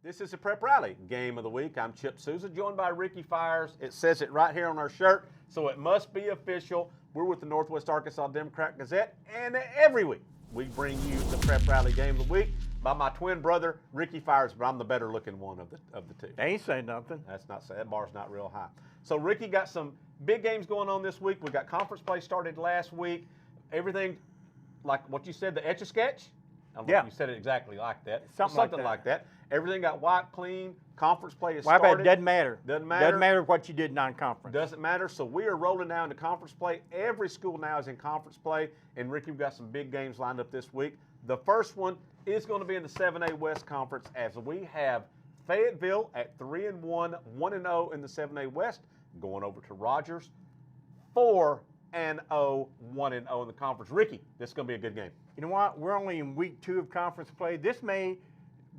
This is the Prep Rally Game of the Week. I'm Chip Souza, joined by Ricky Fires. It says it right here on our shirt, so it must be official. We're with the Northwest Arkansas Democrat-Gazette, and every week we bring you the Prep Rally Game of the Week by my twin brother, Ricky Fires, but I'm the better-looking one of the two. They ain't saying nothing. That's not that bar's not real high. So Ricky got some big games going on this week. We got conference play started last week. Everything like what you said, the Etch-a-Sketch. I don't know if you said it exactly like that. Something like that. Everything got wiped clean. Conference play is started. It doesn't matter. Doesn't matter. Doesn't matter what you did non-conference. Doesn't matter. So we are rolling now into conference play. Every school now is in conference play. And Ricky, we've got some big games lined up this week. The first one is going to be in the 7A West Conference as we have Fayetteville at 3-1, 1-0 in the 7A West, going over to Rogers, 4-0, 1-0 in the conference. Ricky, this is going to be a good game. You know what? We're only in week 2 of conference play. This may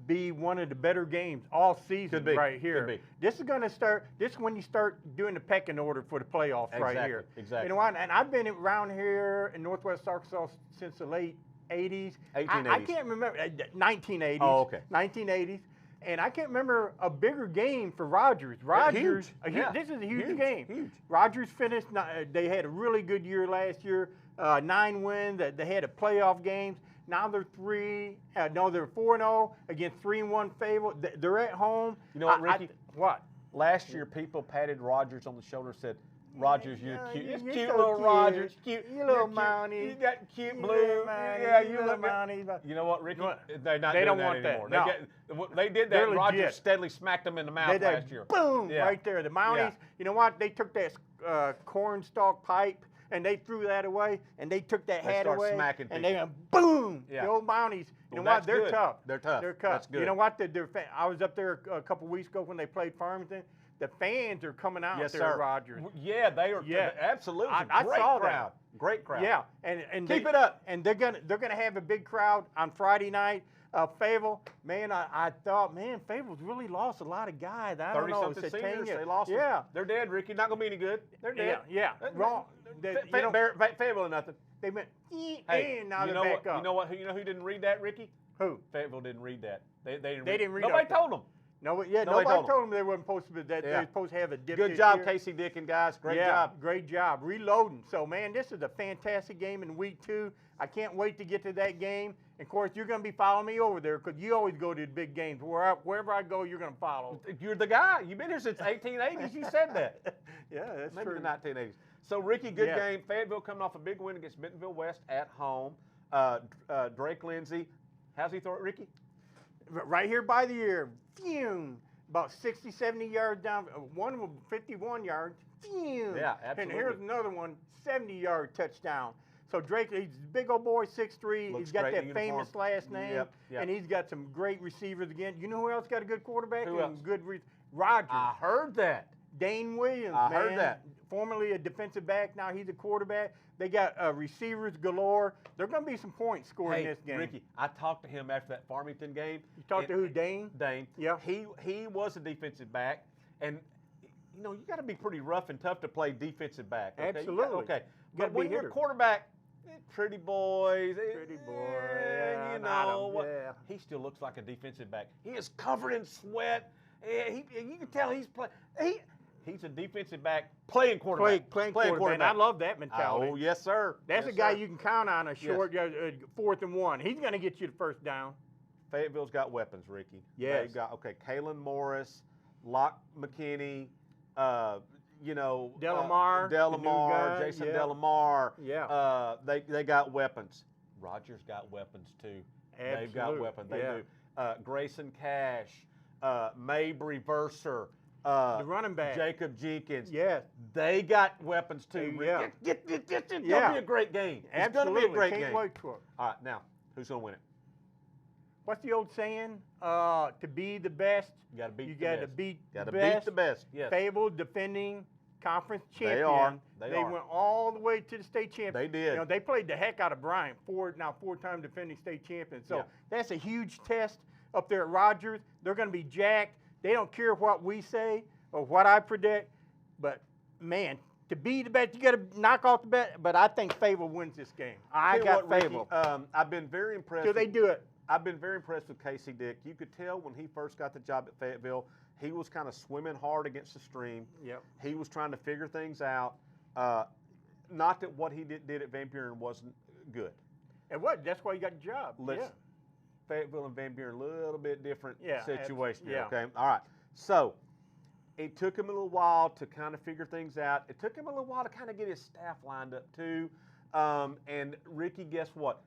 be one of the better games all season right here. Could be. This is going to start. This is when you start doing the pecking order for the playoffs right here. Exactly. You know what? And I've been around here in Northwest Arkansas since the late 80s. 1880s. I can't remember. 1980s. Oh, okay. 1980s. And I can't remember a bigger game for Rogers. Rogers, this is a huge game. Huge. Rogers finished. They had a really good year last year. 9 wins. They had a playoff games. Now they're 4-0 against 3-1 Fayetteville. They're at home. You know what, Ricky? What? Last year, people patted Rogers on the shoulder and said, Rogers, you're cute. It's You're cute so little cute. Rogers. Cute. You little You're Mountie. You got cute You blue. little Mountie. Yeah, You you little look good. Mountie. You know what, Ricky? What? They're not They doing don't that want that. anymore. No. They did that. They're Rogers legit. steadily smacked them in the mouth last year. Boom, right there. The Mounties, you know what? They took that cornstalk pipe and they threw that away, and they took that hat away, smacking and they went boom. Yeah. The old Mounties. You know Well, what? They're good. tough. They're tough. They're tough. That's good. You know what? I was up there a couple weeks ago when they played Farmington. The fans are coming out there at Rogers. Yeah, they are. Yeah, absolutely. I Great saw crowd. Great crowd. Yeah, and keep it up. And they're gonna have a big crowd on Friday night. Fayetteville, man, I thought, man, Fayetteville's really lost a lot of guys. I don't know. 30-something seniors, they lost. Yeah, them. They're dead, Ricky. Not gonna be any good. They're dead. Yeah. Wrong. Fayetteville or nothing. They went. Hey, now they're back up. You know what? You know who didn't read that, Ricky? Who? Fayetteville didn't read that. They didn't read. Nobody told them. Nobody told them they weren't supposed to be that. They're supposed to have a dip. Good job, Casey Dickin, guys. Great job. Great job. Reloading. So, man, this is a fantastic game in week 2. I can't wait to get to that game. And, of course, you're going to be following me over there because you always go to the big games. Wherever I go, you're going to follow. You're the guy. You've been here since 1880s. You said that. Yeah, that's Maybe true. the 1980s. So, Ricky, good game. Fayetteville coming off a big win against Bentonville West at home. Drake Lindsay. How's he throw it, Ricky? Right here by the ear. Phew. About 60, 70 yards down. One of them 51 yards. Phew. Yeah, absolutely. And here's another one, 70-yard touchdown. So Drake, he's a big old boy, 6'3". He's got that famous last name. Yep. And he's got some great receivers again. You know who else got a good quarterback? Who else? Rogers. I heard that. Dane Williams, I heard that. Formerly a defensive back, now he's a quarterback. They got receivers galore. There are going to be some points scored in this game. Ricky, I talked to him after that Farmington game. You talked to who, Dane? Dane. Yeah. He was a defensive back, and you know you got to be pretty rough and tough to play defensive back. Okay? Absolutely. But when you're a quarterback, pretty boys. Pretty boy. You know what? Yeah. He still looks like a defensive back. He is covered in sweat. You can tell he's playing. He's a defensive back playing quarterback. Playing quarterback. And I love that mentality. Oh, yes, sir. That's a guy you can count on a short 4th and 1. He's going to get you the first down. Fayetteville's got weapons, Ricky. Yes. They've got, Kalen Morris, Locke McKinney, Delamar, Jason Delamar. Yeah. They got weapons. Rogers got weapons, too. Absolutely. They've got weapons. They do. Grayson Cash, Mabry Verser, the running back. Jacob Jenkins. Yes. They got weapons, too. Yeah. It's going to be a great game. It's going to be a great game. Can't wait for it. All right, now, who's going to win it? What's the old saying? To be the best, you got to beat the best. Yes. Fayetteville defending conference champion. They went all the way to the state champion. They did. You know, they played the heck out of Bryant, four-time defending state champion. So that's a huge test up there at Rogers. They're going to be jacked. They don't care what we say or what I predict. But, man, to be the best, you got to knock off the bet. But I think Fayetteville wins this game. I got Fayetteville. I've been very impressed. Do they do it? I've been very impressed with Casey Dick. You could tell when he first got the job at Fayetteville, he was kind of swimming hard against the stream. Yep. He was trying to figure things out. Not that what he did at Van Buren wasn't good. And what? That's why he got the job. Listen, yeah. Fayetteville and Van Buren, a little bit different Yeah, situation here, yeah. okay? All right. So it took him a little while to kind of figure things out. It took him a little while to kind of get his staff lined up too. And Ricky, guess what?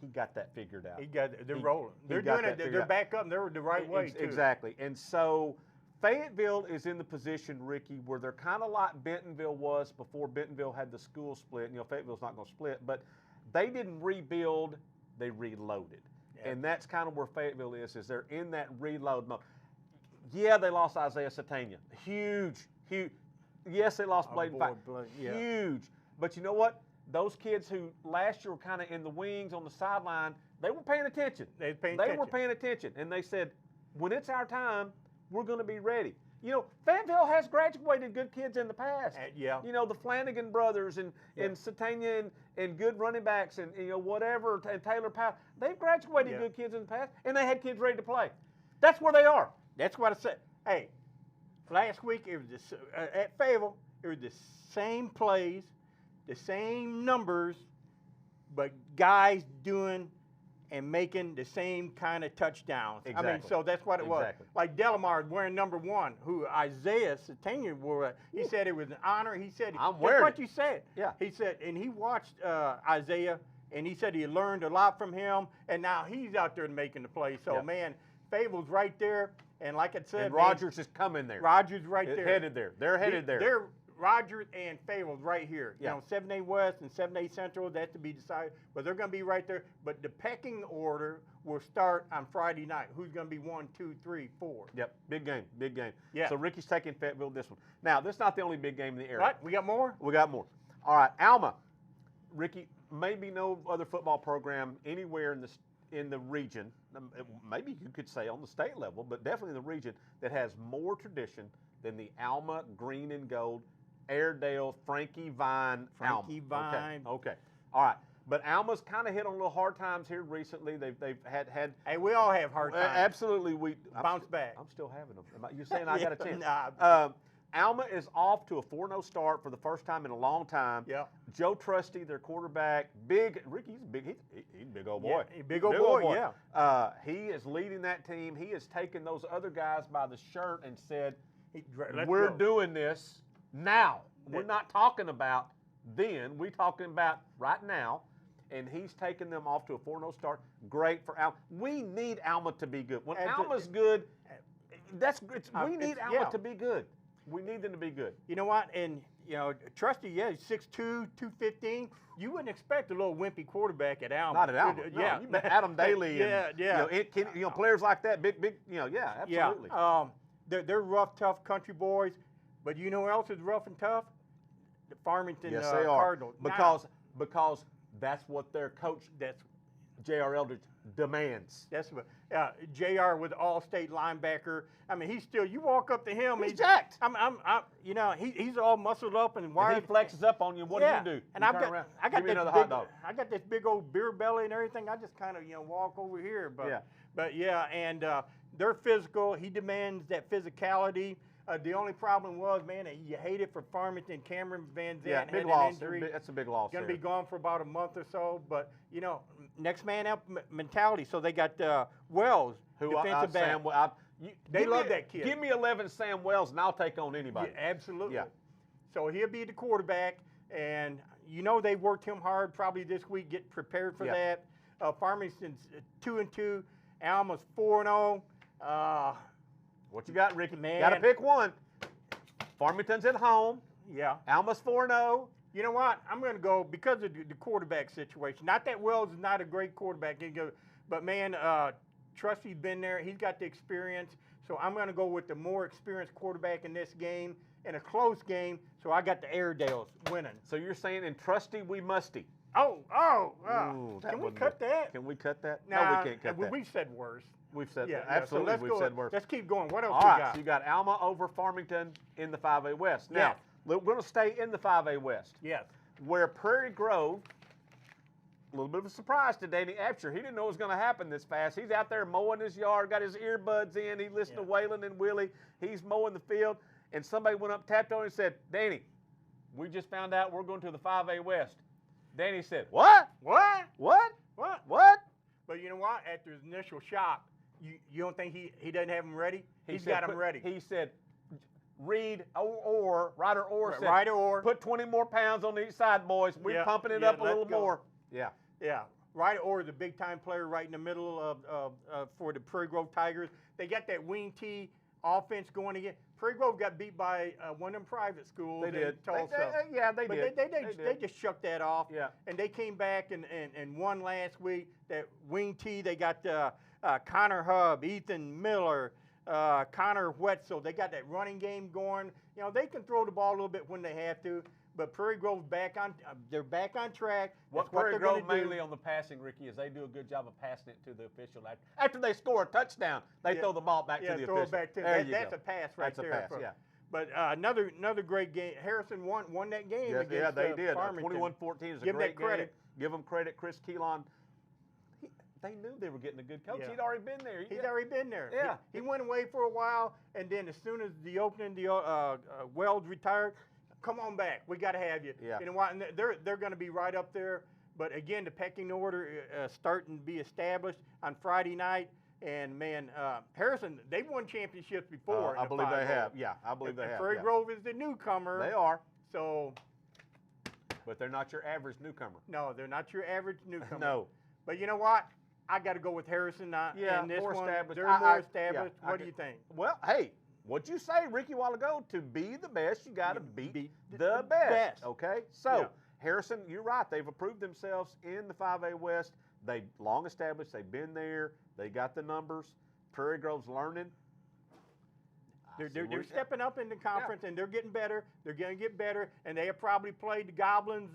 He got that figured out. They're rolling. They're doing it. They're back up and they're the right way too. Exactly. And so Fayetteville is in the position, Ricky, where they're kind of like Bentonville was before Bentonville had the school split. You know, Fayetteville's not going to split, but they didn't rebuild, they reloaded. Yeah. And that's kind of where Fayetteville is they're in that reload mode. Yeah, they lost Isaiah Satania. Huge. Yes, they lost Bladen Fight. Yeah. Huge. But you know what? Those kids who last year were kind of in the wings on the sideline, they were paying attention. They were paying attention. And they said, when it's our time, we're going to be ready. You know, Fayetteville has graduated good kids in the past. Yeah. You know, the Flanagan brothers and Satania and good running backs and, you know, whatever, and Taylor Powell. They've graduated good kids in the past, and they had kids ready to play. That's where they are. That's what I said. Hey, last week it was at Fayetteville, it was the same plays, the same numbers, but guys doing and making the same kind of touchdowns. Exactly. I mean, so that's what it was. Like Delamar wearing number 1, who Isaiah Satania wore. He said it was an honor. He said, I'm wearing what you said. Yeah. He said, and he watched Isaiah, and he said he learned a lot from him, and now he's out there making the play. So, man, Fayetteville's right there, and like I said, and Rogers is coming there. Rogers right there. Headed there. They're headed there. Rogers and Fayetteville's right here. Yeah. You know, 7A West and 7A Central, that's to be decided. But they're going to be right there. But the pecking order will start on Friday night. Who's going to be 1, 2, 3, 4? Yep, big game, big game. Yeah. So Ricky's taking Fayetteville this one. Now, this is not the only big game in the area. What? We got more? We got more. All right, Alma. Ricky, maybe no other football program anywhere in the region, maybe you could say on the state level, but definitely in the region, that has more tradition than the Alma Green and Gold Airedale Frankie Vine Alma. Frankie Vine. Okay. All right. But Alma's kind of hit on a little hard times here recently. They've had. Hey, we all have hard times. Absolutely, bounce back. I'm still having them. You're saying I got a chance? Nah. Alma is off to a 4-0 start for the first time in a long time. Yeah. Joe Trusty, their quarterback, Ricky's big. He's a big old boy. Yeah, big old boy. Yeah. He is leading that team. He has taken those other guys by the shirt and said, "We're doing this now. We're not talking about then. We're talking about right now." And he's taken them off to a 4-0 start. Great for Alma. We need Alma to be good. When Alma's good, we need Alma to be good. We need them to be good. You know what? And, you know, Trusty, he's 6'2", 215. You wouldn't expect a little wimpy quarterback at Alma. Not at Alma. Yeah. You met Adam Daly. And, yeah. You know, players like that, big, absolutely. Yeah. They're rough, tough country boys. But you know who else is rough and tough? The Farmington yes, they are. Cardinals. Because that's what their coach, J.R. Eldridge, demands. That's what J.R. with all-state linebacker. I mean, he's still. You walk up to him, he's jacked. You know, he's all muscled up and wired. And he flexes up on you. What do you do? And I got this big old beer belly and everything. I just kind of walk over here, but and they're physical. He demands that physicality. The only problem was, man, you hate it for Farmington. Cameron Van Zandt had an injury. That's a big loss. Going to be gone for about a month or so. But, next man up mentality. So they got Wells, defensive back. They love that kid. Give me 11 Sam Wells, and I'll take on anybody. Yeah, absolutely. Yeah. So he'll be the quarterback. And, they worked him hard probably this week, get prepared for that. Farmington's 2-2. Alma's 4-0. What you got, Ricky? Man. Got to pick one. Farmington's at home. Yeah. Alma's 4-0. You know what? I'm going to go because of the quarterback situation. Not that Wells is not a great quarterback, but man, Trusty's been there. He's got the experience. So I'm going to go with the more experienced quarterback in this game, in a close game. So I got the Airedales winning. So you're saying in Trusty we musty. Ooh, can we cut that? Can we cut that? Nah, no, we can't cut that. We've said worse. We've said absolutely. We've said worse. Let's keep going. What else All we right, got? so you got Alma over Farmington in the 5A West. Now, we're going to stay in the 5A West. Yes. Where Prairie Grove a little bit of a surprise to Danny Absher. He didn't know it was going to happen this fast. He's out there mowing his yard, got his earbuds in. He listened to Waylon and Willie. He's mowing the field, and somebody went up, tapped on him, and said, "Danny, we just found out we're going to the 5A West." Danny said, "What? What? What? What? What?" But you know what? After his initial shock, you don't think he doesn't have them ready? He's said, got them ready. He said, "Read Ryder Orr said, Ryder Orr. put 20 more pounds on each side, boys. We're pumping it up a little more." Yeah. Yeah. Ryder Orr is a big-time player right in the middle of for the Prairie Grove Tigers. They got that wing T offense going again. Prairie Grove got beat by one of them private schools. They did. Tulsa. They But did. they just shook that off. Yeah. And they came back and won last week. That wing T, they got Connor Hubb, Ethan Miller, Connor Wetzel. They got that running game going. You know, they can throw the ball a little bit when they have to. But Prairie Grove's they're back on track. What Prairie Grove mainly on the passing, Ricky, is they do a good job of passing it to the official. After they score a touchdown, they throw the ball back to the official. Throw it back to that's a pass right there. That's a pass, yeah. But another great game. Harrison won that game Yes, against they did. Farmington. 21-14 is a Give great that credit. game. Give them credit. Chris Keelan, they knew they were getting a good coach. Yeah. He'd already been there. He's already been there. Yeah. He went away for a while, and then as soon as the opening, Wells retired, come on back. We got to have you. Yeah. You know what? And they're going to be right up there. But again, the pecking order starting to be established on Friday night. And man, Harrison, they've won championships before. I believe they have. Yeah, I believe they have. Prairie Grove is the newcomer. They are. So. But they're not your average newcomer. No, they're not your average newcomer. No. But you know what? I got to go with Harrison in this more one. established. They're more established. What do you think? Well, hey, what'd you say, Ricky, a while ago? To be the best, you got to beat the best. Okay? So, Harrison, you're right. They've approved themselves in the 5A West. They long established. They've been there. They got the numbers. Prairie Grove's learning. They're stepping up in the conference, and they're getting better. They're going to get better, and they have probably played the Goblins.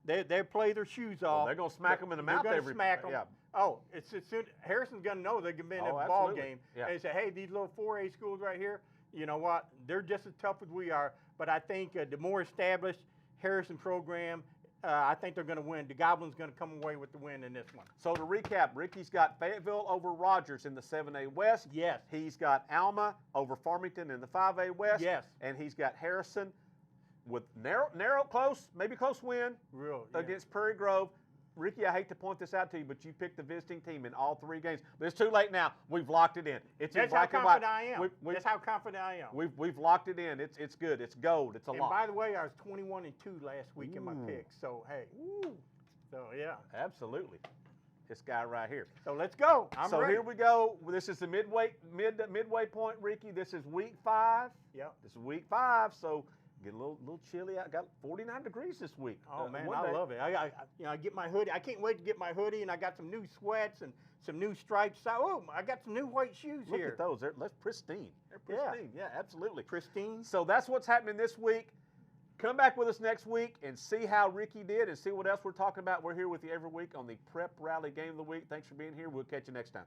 They play their shoes off. They're going to smack them in the mouth every smack them. Yeah. Oh, it's as soon Harrison's going to know they're going to be in that ball game. Yeah. And they say, hey, these little 4A schools right here, you know what? They're just as tough as we are. But I think the more established Harrison program, I think they're going to win. The Goblins going to come away with the win in this one. So to recap, Ricky's got Fayetteville over Rogers in the 7A West. Yes. He's got Alma over Farmington in the 5A West. Yes. And he's got Harrison with narrow, close, maybe close win against Prairie Grove. Ricky, I hate to point this out to you, but you picked the visiting team in all 3 games. But it's too late now. We've locked it in. That's how confident I am. That's how confident I am. We've locked it in. It's good. It's gold. It's a lock. And by the way, I was 21-2 last week in my picks. So hey. So yeah. Absolutely. This guy right here. So let's go. I'm ready. Here we go. This is the midway point, Ricky. This is week 5. Yep. This is week 5. So get a little chilly out. Got 49 degrees this week. Oh man, I love it. I get my hoodie. I can't wait to get my hoodie, and I got some new sweats and some new stripes. Oh, I got some new white shoes here. Look at those. They're pristine. They're pristine. Yeah, absolutely. Pristine. So that's what's happening this week. Come back with us next week and see how Ricky did and see what else we're talking about. We're here with you every week on the Prep Rally Game of the Week. Thanks for being here. We'll catch you next time.